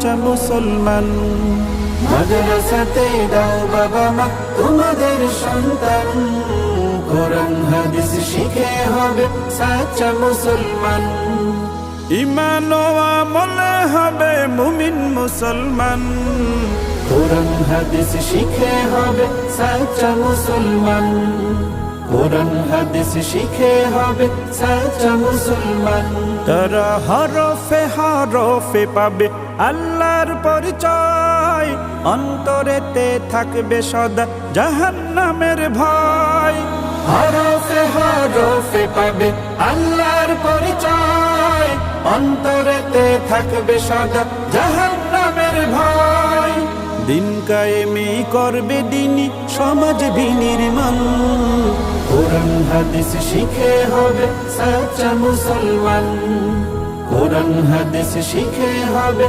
সাচ্চা মুসলমান। মাদ্রাসাতে দাও বাবা মা তোমাদের সন্তান, কোরআন হাদিস শিখে হবে সাচ্চা মুসলমান। ঈমান ও আমলে হবে মুমিন মুসলমান, কোরআন হাদিস শিখে হবে সাচ্চা মুসলমান। কোরআন হাদিস শিখে হবে সাচ্চা মুসলমান। তারা হরফে হরফে পাবে আল্লাহর পরিচয়, অন্তরেতে থাকবে সদা জাহান্নামের ভয়। হরফে হরফে পাবে আল্লাহর পরিচয়, অন্তরেতে থাকবে সদা জাহান্নামের ভয়। দিন কায়েমি করবে দিনী সমাজ বিনির্মাণ, কোরআন হাদিস শিখে হবে সাচ্চা মুসলমান। কোরআন হাদিস শিখে হবে